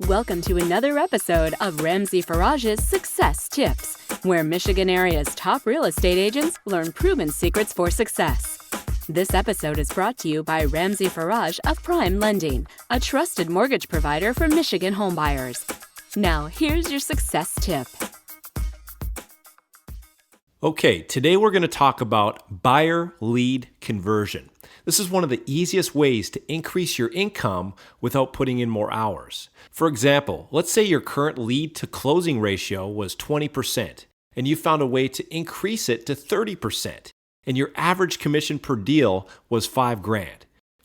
Welcome to another episode of Ramsey Farage's Success Tips, where Michigan area's top real estate agents learn proven secrets for success. This episode is brought to you by Ramsey Farage of Prime Lending, a trusted mortgage provider for Michigan homebuyers. Now, here's your success tip. Okay, today we're going to talk about buyer lead conversion. This is one of the easiest ways to increase your income without putting in more hours. For example, let's say your current lead to closing ratio was 20% and you found a way to increase it to 30% and your average commission per deal was $5,000.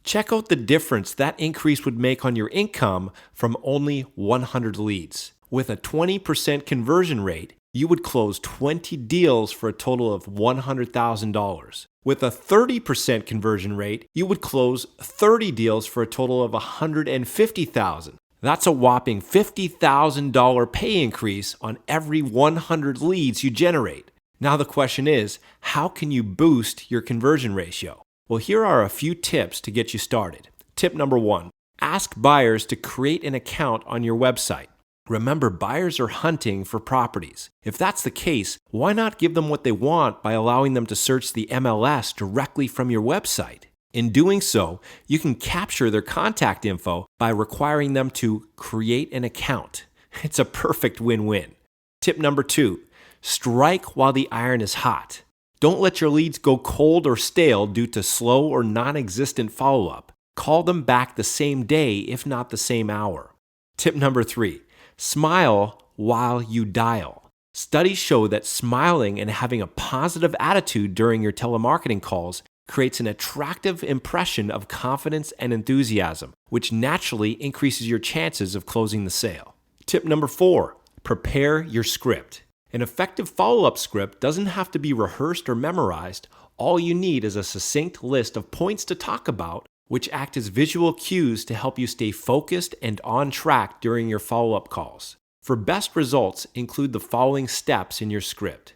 Check out the difference that increase would make on your income from only 100 leads. With a 20% conversion rate, you would close 20 deals for a total of $100,000. With a 30% conversion rate, you would close 30 deals for a total of $150,000. That's a whopping $50,000 pay increase on every 100 leads you generate. Now the question is, how can you boost your conversion ratio? Well, here are a few tips to get you started. Tip number 1, ask buyers to create an account on your website. Remember, buyers are hunting for properties. If that's the case, why not give them what they want by allowing them to search the MLS directly from your website? In doing so, you can capture their contact info by requiring them to create an account. It's a perfect win-win. Tip number 2, strike while the iron is hot. Don't let your leads go cold or stale due to slow or non-existent follow-up. Call them back the same day, if not the same hour. Tip number 3, smile while you dial. Studies show that smiling and having a positive attitude during your telemarketing calls creates an attractive impression of confidence and enthusiasm, which naturally increases your chances of closing the sale. Tip number 4, prepare your script. An effective follow-up script doesn't have to be rehearsed or memorized. All you need is a succinct list of points to talk about, which act as visual cues to help you stay focused and on track during your follow-up calls. For best results, include the following steps in your script.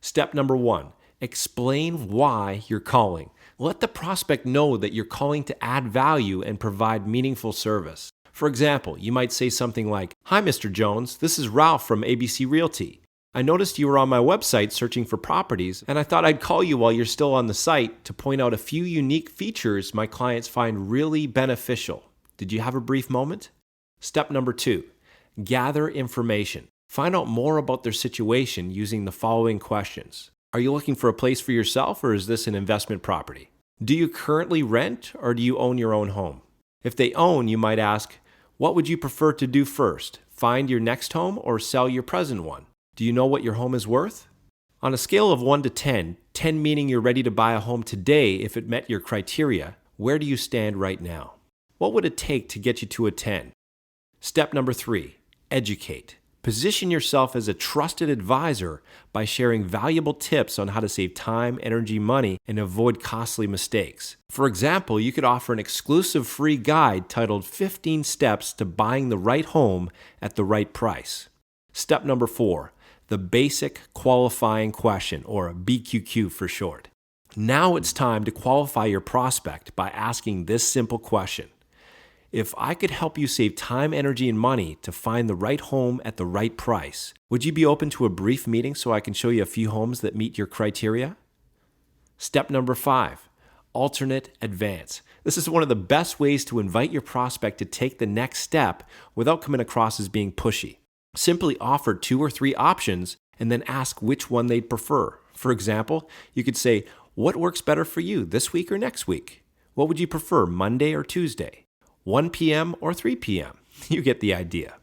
Step number 1, explain why you're calling. Let the prospect know that you're calling to add value and provide meaningful service. For example, you might say something like, "Hi, Mr. Jones, this is Ralph from ABC Realty. I noticed you were on my website searching for properties, and I thought I'd call you while you're still on the site to point out a few unique features my clients find really beneficial. Did you have a brief moment?" Step number 2, gather information. Find out more about their situation using the following questions. Are you looking for a place for yourself, or is this an investment property? Do you currently rent, or do you own your own home? If they own, you might ask, what would you prefer to do first? Find your next home or sell your present one? Do you know what your home is worth? On a scale of 1 to 10, 10 meaning you're ready to buy a home today if it met your criteria, where do you stand right now? What would it take to get you to a 10? Step number 3, educate. Position yourself as a trusted advisor by sharing valuable tips on how to save time, energy, money, and avoid costly mistakes. For example, you could offer an exclusive free guide titled 15 Steps to Buying the Right Home at the Right Price. Step number 4, the basic qualifying question, or BQQ for short. Now it's time to qualify your prospect by asking this simple question. If I could help you save time, energy, and money to find the right home at the right price, would you be open to a brief meeting so I can show you a few homes that meet your criteria? Step number 5, alternate advance. This is one of the best ways to invite your prospect to take the next step without coming across as being pushy. Simply offer 2 or 3 options and then ask which one they'd prefer. For example, you could say, what works better for you, this week or next week? What would you prefer, Monday or Tuesday? 1 p.m. or 3 p.m.? You get the idea.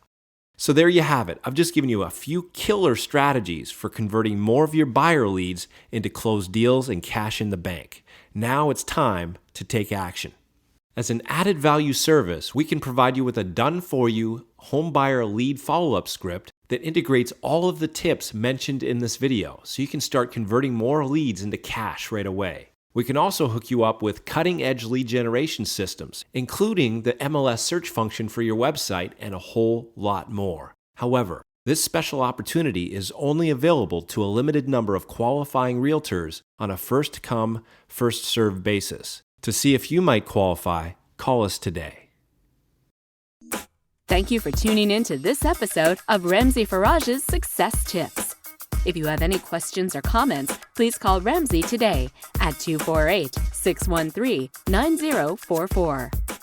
So there you have it. I've just given you a few killer strategies for converting more of your buyer leads into closed deals and cash in the bank. Now it's time to take action. As an added value service, we can provide you with a done-for-you home buyer lead follow-up script that integrates all of the tips mentioned in this video, so you can start converting more leads into cash right away. We can also hook you up with cutting-edge lead generation systems, including the MLS search function for your website and a whole lot more. However, this special opportunity is only available to a limited number of qualifying realtors on a first-come, first-served basis. To see if you might qualify, call us today. Thank you for tuning in to this episode of Ramsey Farage's Success Tips. If you have any questions or comments, please call Ramsey today at 248-613-9044.